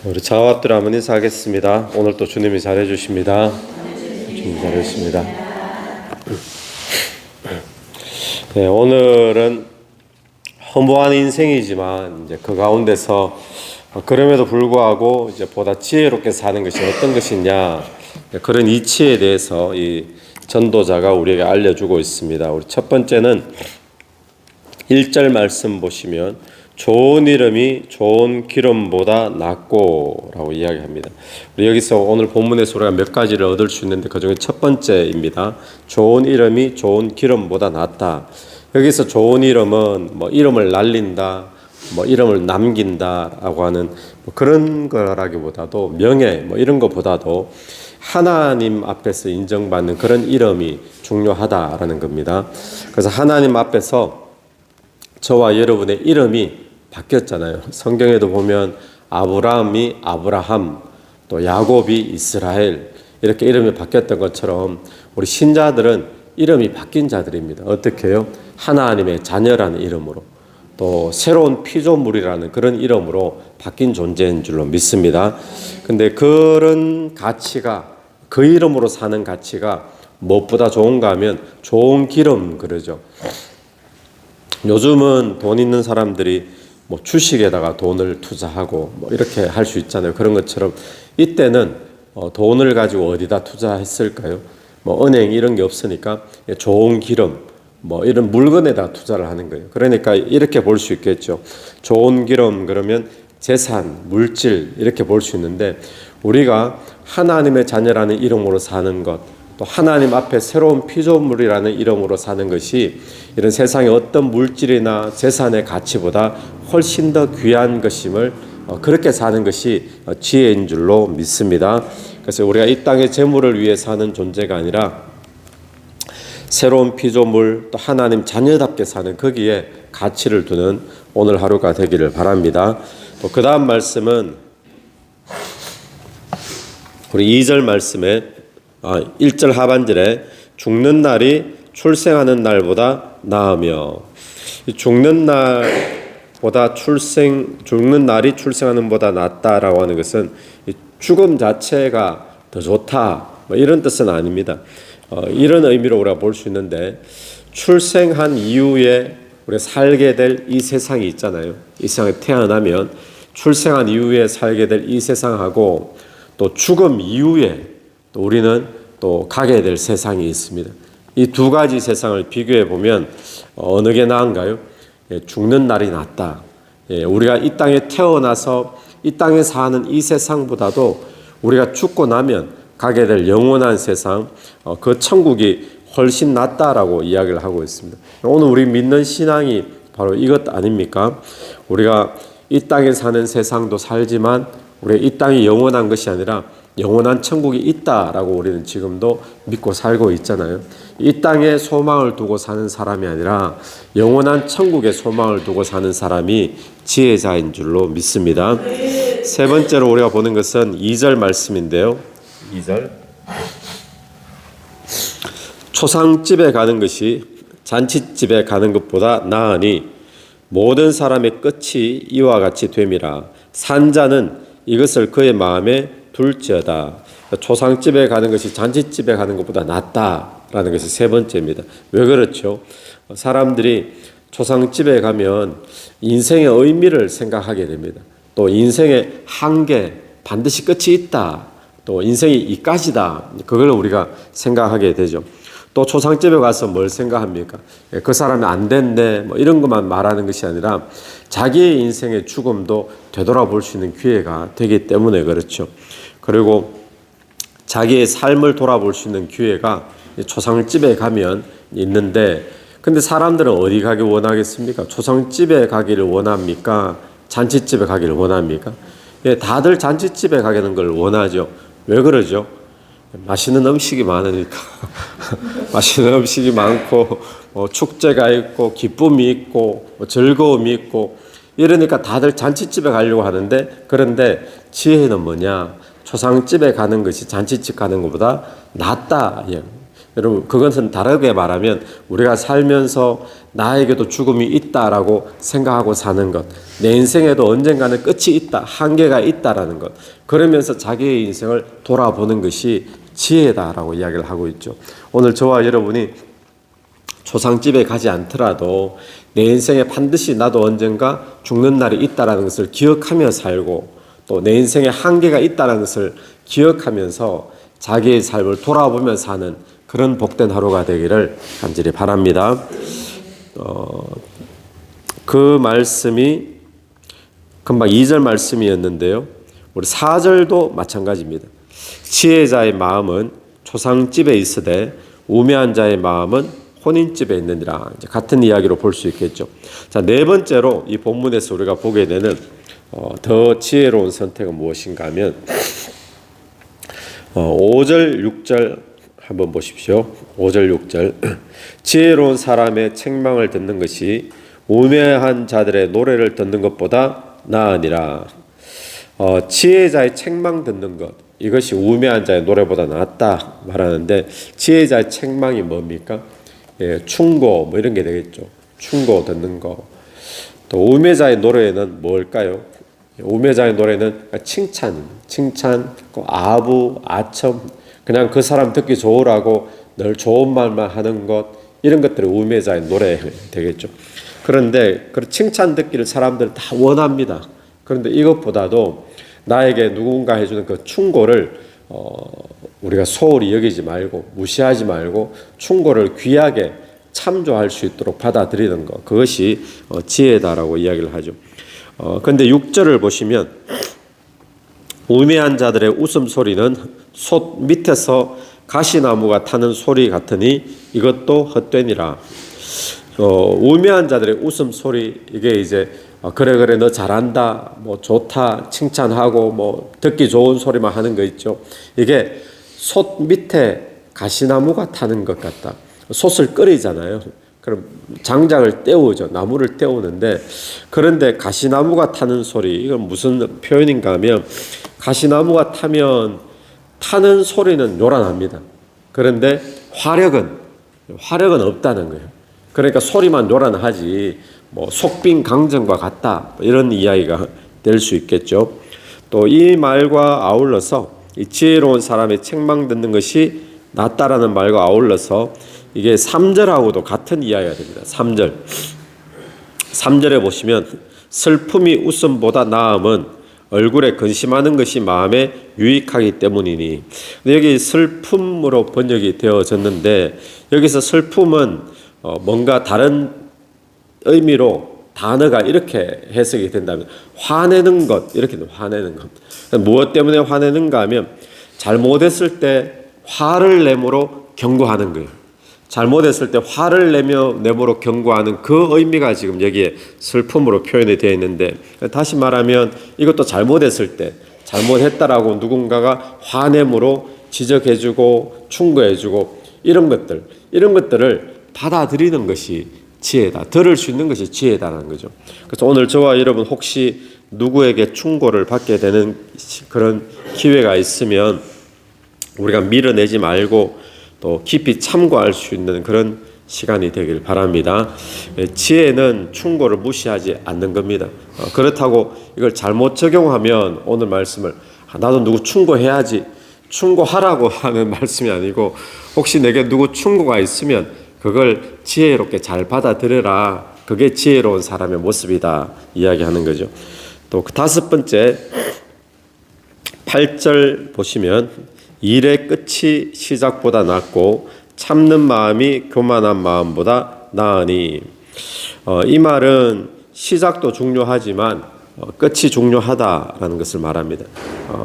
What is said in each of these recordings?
우리 자와들 한번 인사하겠습니다. 오늘 또 주님이 잘해 주십니다. 주님 잘해 주십니다. 네, 오늘은 허무한 인생이지만 이제 그 가운데서 그럼에도 불구하고 이제 보다 지혜롭게 사는 것이 어떤 것이냐, 그런 이치에 대해서 이 전도자가 우리에게 알려주고 있습니다. 우리 첫 번째는 1절 말씀 보시면 좋은 이름이 좋은 기름보다 낫고 라고 이야기합니다. 우리 여기서 오늘 본문에서 우리가 몇 가지를 얻을 수 있는데 그 중에 첫 번째입니다. 좋은 이름이 좋은 기름보다 낫다. 여기서 좋은 이름은 뭐 이름을 날린다, 뭐 이름을 남긴다라고 하는 뭐 그런 거라기보다도 명예 뭐 이런 것보다도 하나님 앞에서 인정받는 그런 이름이 중요하다라는 겁니다. 그래서 하나님 앞에서 저와 여러분의 이름이 바뀌었잖아요. 성경에도 보면 아브라함이 아브라함, 또 야곱이 이스라엘 이렇게 이름이 바뀌었던 것처럼 우리 신자들은 이름이 바뀐 자들입니다. 어떻게 해요? 하나님의 자녀라는 이름으로, 또 새로운 피조물이라는 그런 이름으로 바뀐 존재인 줄로 믿습니다. 근데 그런 가치가, 그 이름으로 사는 가치가 무엇보다 좋은가 하면 좋은 기름 그러죠. 요즘은 돈 있는 사람들이 뭐 주식에다가 돈을 투자하고 뭐 이렇게 할 수 있잖아요. 그런 것처럼 이때는 돈을 가지고 어디다 투자했을까요? 뭐 은행 이런 게 없으니까 좋은 기름 뭐 이런 물건에다 투자를 하는 거예요. 그러니까 이렇게 볼 수 있겠죠. 좋은 기름 그러면 재산, 물질 이렇게 볼 수 있는데, 우리가 하나님의 자녀라는 이름으로 사는 것, 또 하나님 앞에 새로운 피조물이라는 이름으로 사는 것이 이런 세상의 어떤 물질이나 재산의 가치보다 훨씬 더 귀한 것임을 그렇게 사는 것이 지혜인 줄로 믿습니다. 그래서 우리가 이 땅의 재물을 위해 사는 존재가 아니라 새로운 피조물, 또 하나님 자녀답게 사는 거기에 가치를 두는 오늘 하루가 되기를 바랍니다. 또 그 다음 말씀은 우리 2절 말씀에 1절 하반절에 죽는 날이 출생하는 날보다 나으며, 죽는 날이 출생하는 보다 낫다라고 하는 것은 죽음 자체가 더 좋다 뭐 이런 뜻은 아닙니다. 이런 의미로 우리가 볼 수 있는데, 출생한 이후에 우리가 살게 될 이 세상이 있잖아요. 이 세상에 태어나면 출생한 이후에 살게 될 이 세상하고 또 죽음 이후에 또 우리는 또 가게 될 세상이 있습니다. 이 두 가지 세상을 비교해 보면 어느 게 나은가요? 죽는 날이 낫다. 우리가 이 땅에 태어나서 이 땅에 사는 이 세상보다도 우리가 죽고 나면 가게 될 영원한 세상, 그 천국이 훨씬 낫다라고 이야기를 하고 있습니다. 오늘 우리 믿는 신앙이 바로 이것 아닙니까? 우리가 이 땅에 사는 세상도 살지만 우리가 이 땅이 영원한 것이 아니라 영원한 천국이 있다라고 우리는 지금도 믿고 살고 있잖아요. 이 땅에 소망을 두고 사는 사람이 아니라 영원한 천국에 소망을 두고 사는 사람이 지혜자인 줄로 믿습니다. 세 번째로 우리가 보는 것은 2절 말씀인데요. 2절. 초상집에 가는 것이 잔치집에 가는 것보다 나으니 모든 사람의 끝이 이와 같이 됨이라. 산자는 이것을 그의 마음에 둘지어다. 초상집에 가는 것이 잔치집에 가는 것보다 낫다라는 것이 세 번째입니다. 왜 그렇죠? 사람들이 초상집에 가면 인생의 의미를 생각하게 됩니다. 또 인생의 한계, 반드시 끝이 있다. 또 인생이 이까지다. 그걸 우리가 생각하게 되죠. 또 초상집에 가서 뭘 생각합니까? 그 사람이 안 됐네 뭐 이런 것만 말하는 것이 아니라 자기의 인생의 죽음도 되돌아볼 수 있는 기회가 되기 때문에 그렇죠. 그리고 자기의 삶을 돌아볼 수 있는 기회가 초상집에 가면 있는데, 근데 사람들은 어디 가기 원하겠습니까? 초상집에 가기를 원합니까? 잔치집에 가기를 원합니까? 다들 잔치집에 가는 걸 원하죠. 왜 그러죠? 맛있는 음식이 많으니까. 맛있는 음식이 많고 축제가 있고 기쁨이 있고 즐거움이 있고 이러니까 다들 잔치집에 가려고 하는데, 그런데 지혜는 뭐냐? 초상집에 가는 것이 잔치집 가는 것보다 낫다. 여러분, 그것은 다르게 말하면 우리가 살면서 나에게도 죽음이 있다라고 생각하고 사는 것, 내 인생에도 언젠가는 끝이 있다, 한계가 있다라는 것, 그러면서 자기의 인생을 돌아보는 것이 지혜다라고 이야기를 하고 있죠. 오늘 저와 여러분이 초상집에 가지 않더라도 내 인생에 반드시 나도 언젠가 죽는 날이 있다라는 것을 기억하며 살고, 또 내 인생에 한계가 있다는 것을 기억하면서 자기의 삶을 돌아보며 사는 그런 복된 하루가 되기를 간절히 바랍니다. 그 말씀이 금방 2절 말씀이었는데요. 우리 4절도 마찬가지입니다. 지혜자의 마음은 초상집에 있으되 우매한 자의 마음은 혼인집에 있느니라. 이제 같은 이야기로 볼 수 있겠죠. 자, 네 번째로 이 본문에서 우리가 보게 되는 더 지혜로운 선택은 무엇인가 하면 5절, 6절 한번 보십시오. 5절, 6절. 지혜로운 사람의 책망을 듣는 것이 우매한 자들의 노래를 듣는 것보다 나으니라. 지혜자의 책망 듣는 것, 이것이 우매한 자의 노래보다 낫다 말하는데, 지혜자의 책망이 뭡니까? 예, 충고 뭐 이런 게 되겠죠. 충고 듣는 거. 또 우매자의 노래는 뭘까요? 우매자의 노래는 칭찬, 아부, 아첨, 그냥 그 사람 듣기 좋으라고 늘 좋은 말만 하는 것, 이런 것들이 우매자의 노래 되겠죠. 그런데 그 칭찬 듣기를 사람들 다 원합니다. 그런데 이것보다도 나에게 누군가 해주는 그 충고를 우리가 소홀히 여기지 말고, 무시하지 말고 충고를 귀하게 참조할 수 있도록 받아들이는 것, 그것이 지혜다라고 이야기를 하죠. 그런데 6절을 보시면 우매한 자들의 웃음소리는 솥 밑에서 가시나무가 타는 소리 같으니 이것도 헛되니라. 우매한 자들의 웃음소리, 이게 이제 그래 너 잘한다, 뭐 좋다, 칭찬하고 뭐 듣기 좋은 소리만 하는 거 있죠. 이게 솥 밑에 가시나무가 타는 것 같다. 솥을 끓이잖아요. 그럼 장작을 떼우죠. 나무를 떼우는데, 그런데 가시나무가 타는 소리, 이건 무슨 표현인가 하면, 가시나무가 타는 소리는 요란합니다. 그런데 화력은 없다는 거예요. 그러니까 소리만 요란하지 뭐 속빈 강정과 같다, 이런 이야기가 될 수 있겠죠. 또 이 말과 아울러서 이 지혜로운 사람의 책망 듣는 것이 낫다라는 말과 아울러서 이게 3절하고도 같은 이야기가 됩니다. 3절에 보시면 슬픔이 웃음보다 나음은 얼굴에 근심하는 것이 마음에 유익하기 때문이니. 여기 슬픔으로 번역이 되어졌는데, 여기서 슬픔은 뭔가 다른 의미로 단어가 이렇게 해석이 된다면 화내는 것, 이렇게 화내는 것. 무엇 때문에 화내는가 하면 잘못했을 때 화를 내므로 경고하는 거예요. 잘못했을 때 화를 내므로 경고하는 그 의미가 지금 여기에 슬픔으로 표현이 되어 있는데, 다시 말하면 이것도 잘못했을 때, 잘못했다라고 누군가가 화내므로 지적해주고 충고해주고 이런 것들을 받아들이는 것이 지혜다. 들을 수 있는 것이 지혜다라는 거죠. 그래서 오늘 저와 여러분 혹시 누구에게 충고를 받게 되는 그런 기회가 있으면 우리가 밀어내지 말고 또 깊이 참고할 수 있는 그런 시간이 되길 바랍니다. 지혜는 충고를 무시하지 않는 겁니다. 그렇다고 이걸 잘못 적용하면 오늘 말씀을 나도 누구 충고해야지, 충고하라고 하는 말씀이 아니고, 혹시 내게 누구 충고가 있으면 그걸 지혜롭게 잘 받아들여라. 그게 지혜로운 사람의 모습이다 이야기하는 거죠. 또 그 5번째 8절 보시면 일의 끝이 시작보다 낫고 참는 마음이 교만한 마음보다 나으니. 이 말은 시작도 중요하지만 끝이 중요하다라는 것을 말합니다.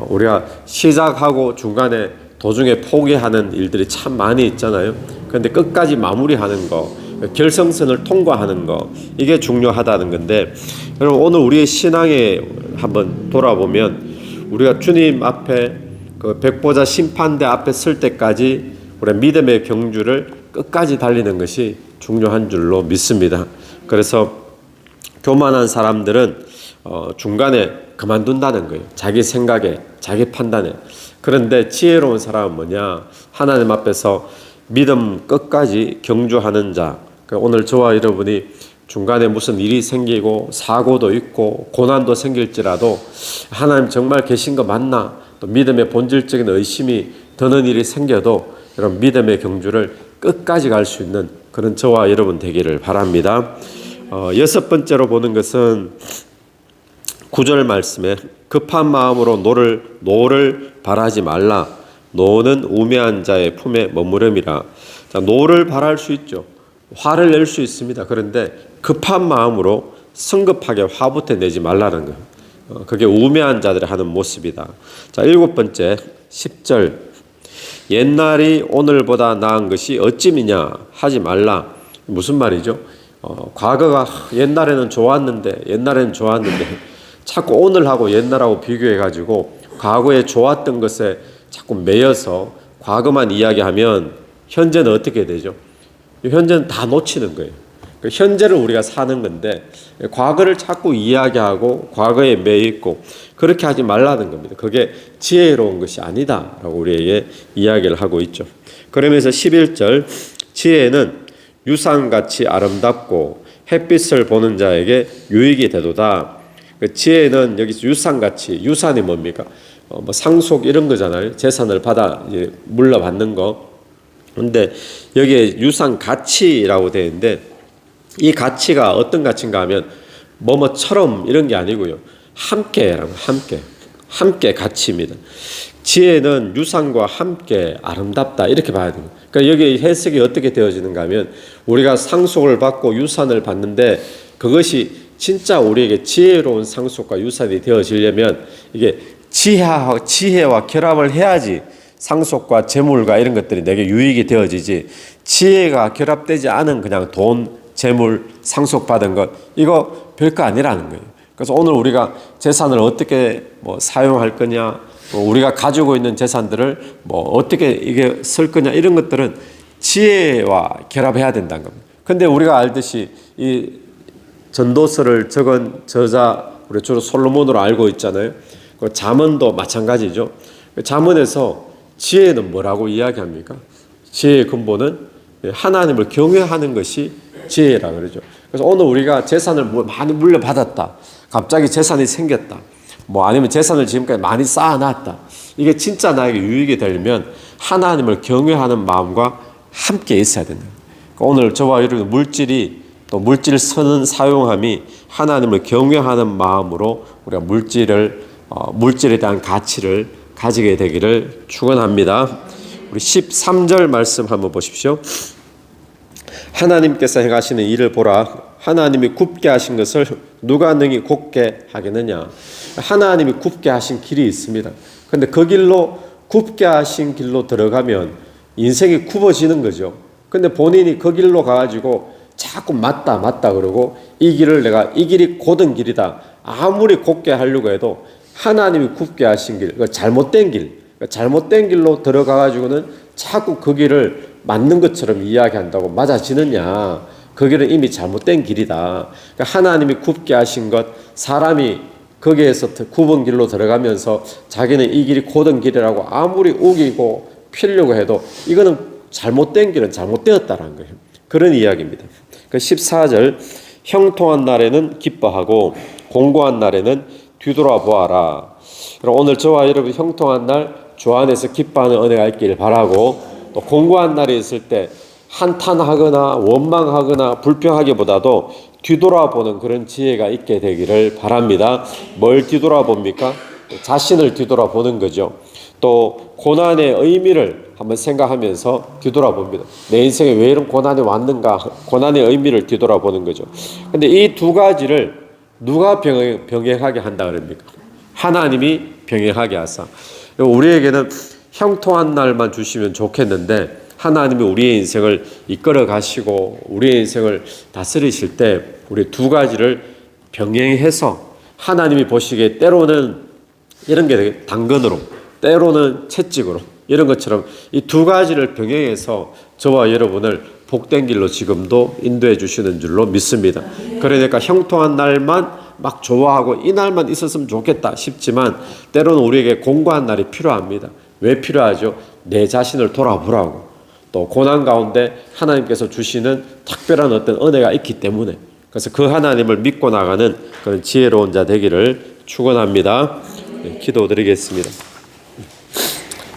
우리가 시작하고 중간에 도중에 포기하는 일들이 참 많이 있잖아요. 그런데 끝까지 마무리하는 거, 결승선을 통과하는 거, 이게 중요하다는 건데, 여러분 오늘 우리의 신앙에 한번 돌아보면 우리가 주님 앞에 그 백보자 심판대 앞에 설 때까지 우리 믿음의 경주를 끝까지 달리는 것이 중요한 줄로 믿습니다. 그래서 교만한 사람들은 중간에 그만둔다는 거예요. 자기 생각에, 자기 판단에. 그런데 지혜로운 사람은 뭐냐? 하나님 앞에서 믿음 끝까지 경주하는 자. 그러니까 오늘 저와 여러분이 중간에 무슨 일이 생기고 사고도 있고 고난도 생길지라도 하나님 정말 계신 거 맞나? 또 믿음의 본질적인 의심이 드는 일이 생겨도 이런 믿음의 경주를 끝까지 갈 수 있는 그런 저와 여러분 되기를 바랍니다. 여섯 번째로 보는 것은 9절 말씀에 급한 마음으로 노를 바라지 말라. 노는 우매한 자의 품에 머무름이라. 자, 노를 바랄 수 있죠. 화를 낼 수 있습니다. 그런데 급한 마음으로 성급하게 화부터 내지 말라는 거예요. 그게 우매한 자들이 하는 모습이다. 자, 일곱 번째 10절 옛날이 오늘보다 나은 것이 어찌미냐 하지 말라. 무슨 말이죠? 과거가 옛날에는 좋았는데 자꾸 오늘하고 옛날하고 비교해가지고 과거에 좋았던 것에 자꾸 매여서 과거만 이야기하면 현재는 어떻게 되죠? 현재는 다 놓치는 거예요. 현재를 우리가 사는 건데 과거를 자꾸 이야기하고 과거에 매여있고 그렇게 하지 말라는 겁니다. 그게 지혜로운 것이 아니다라고 우리에게 이야기를 하고 있죠. 그러면서 11절 지혜는 유산같이 아름답고 햇빛을 보는 자에게 유익이 되도다. 지혜는 여기서 유산같이, 유산이 뭡니까? 뭐 상속 이런 거잖아요. 재산을 받아 물러받는 거. 근데 여기에 유산 가치라고 되어 있는데 이 가치가 어떤 가치인가 하면 뭐뭐처럼 이런 게 아니고요. 함께라고 함께 가치입니다. 지혜는 유산과 함께 아름답다 이렇게 봐야 됩니다. 그러니까 여기 해석이 어떻게 되어지는가 하면 우리가 상속을 받고 유산을 받는데 그것이 진짜 우리에게 지혜로운 상속과 유산이 되어지려면 이게 지혜와 결합을 해야지 상속과 재물과 이런 것들이 내게 유익이 되어지지 지혜가 결합되지 않은 그냥 돈, 재물, 상속받은 것 이거 별거 아니라는 거예요. 그래서 오늘 우리가 재산을 어떻게 사용할 거냐 우리가 가지고 있는 재산들을 어떻게 이게 쓸 거냐 이런 것들은 지혜와 결합해야 된다는 겁니다. 근데 우리가 알듯이 이 전도서를 적은 저자 우리 주로 솔로몬으로 알고 있잖아요. 그 잠언도 마찬가지죠. 잠언에서 지혜는 뭐라고 이야기합니까? 지혜의 근본은 하나님을 경외하는 것이 지혜라 그러죠. 그래서 오늘 우리가 재산을 많이 물려받았다. 갑자기 재산이 생겼다. 아니면 재산을 지금까지 많이 쌓아놨다. 이게 진짜 나에게 유익이 되려면 하나님을 경외하는 마음과 함께 있어야 된다. 그러니까 오늘 저와 여러분 물질이 또 물질 쓰는 사용함이 하나님을 경외하는 마음으로 우리가 물질에 대한 가치를 가지게 되기를 축원합니다. 우리 13절 말씀 한번 보십시오. 하나님께서 행하시는 일을 보라. 하나님이 굽게 하신 것을 누가 능히 곱게 하겠느냐. 하나님이 굽게 하신 길이 있습니다. 그런데 그 길로 굽게 하신 길로 들어가면 인생이 굽어지는 거죠. 근데 본인이 그 길로 가가지고 자꾸 맞다 그러고 이 길이 곧은 길이다. 아무리 곱게 하려고 해도 하나님이 굽게 하신 길, 잘못된 길로 들어가가지고는 자꾸 그 길을 맞는 것처럼 이야기한다고 맞아지느냐. 그 길은 이미 잘못된 길이다. 그러니까 하나님이 굽게 하신 것, 사람이 거기에서 굽은 길로 들어가면서 자기는 이 길이 곧은 길이라고 아무리 우기고 피려고 해도 이거는 잘못된 길은 잘못되었다는 거예요. 그런 이야기입니다. 그 14절 형통한 날에는 기뻐하고 공고한 날에는 뒤돌아보아라. 그럼 오늘 저와 여러분 형통한 날 주 안에서 기뻐하는 은혜가 있기를 바라고 또 공고한 날이 있을 때 한탄하거나 원망하거나 불평하기보다도 뒤돌아보는 그런 지혜가 있게 되기를 바랍니다. 뭘 뒤돌아봅니까? 자신을 뒤돌아보는 거죠. 또 고난의 의미를 한번 생각하면서 뒤돌아봅니다. 내 인생에 왜 이런 고난이 왔는가? 고난의 의미를 뒤돌아보는 거죠. 근데 이 두 가지를 누가 병행하게 한다 그럽니까? 하나님이 병행하게 하사. 우리에게는 형통한 날만 주시면 좋겠는데 하나님이 우리의 인생을 이끌어 가시고 우리의 인생을 다스리실 때 우리 두 가지를 병행해서 하나님이 보시기에 때로는 이런 게 되게 당근으로 때로는 채찍으로 이런 것처럼 이 두 가지를 병행해서 저와 여러분을 복된 길로 지금도 인도해 주시는 줄로 믿습니다. 그러니까 형통한 날만 막 좋아하고 이 날만 있었으면 좋겠다 싶지만 때로는 우리에게 공고한 날이 필요합니다. 왜 필요하죠? 내 자신을 돌아보라고. 또 고난 가운데 하나님께서 주시는 특별한 어떤 은혜가 있기 때문에, 그래서 그 하나님을 믿고 나가는 그런 지혜로운 자 되기를 축원합니다. 네, 기도드리겠습니다.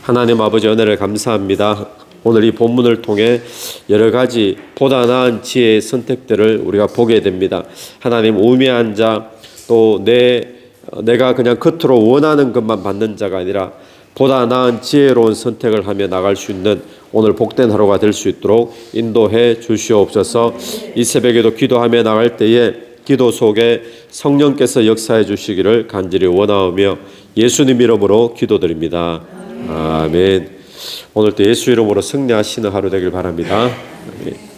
하나님 아버지, 은혜를 감사합니다. 오늘 이 본문을 통해 여러 가지 보다 나은 지혜의 선택들을 우리가 보게 됩니다. 하나님, 우매한 자, 또 내가 그냥 겉으로 원하는 것만 받는 자가 아니라 보다 나은 지혜로운 선택을 하며 나갈 수 있는 오늘 복된 하루가 될 수 있도록 인도해 주시옵소서. 이 새벽에도 기도하며 나갈 때에 기도 속에 성령께서 역사해 주시기를 간절히 원하오며 예수님 이름으로 기도드립니다. 아멘. 오늘도 예수 이름으로 승리하시는 하루 되길 바랍니다. 아멘.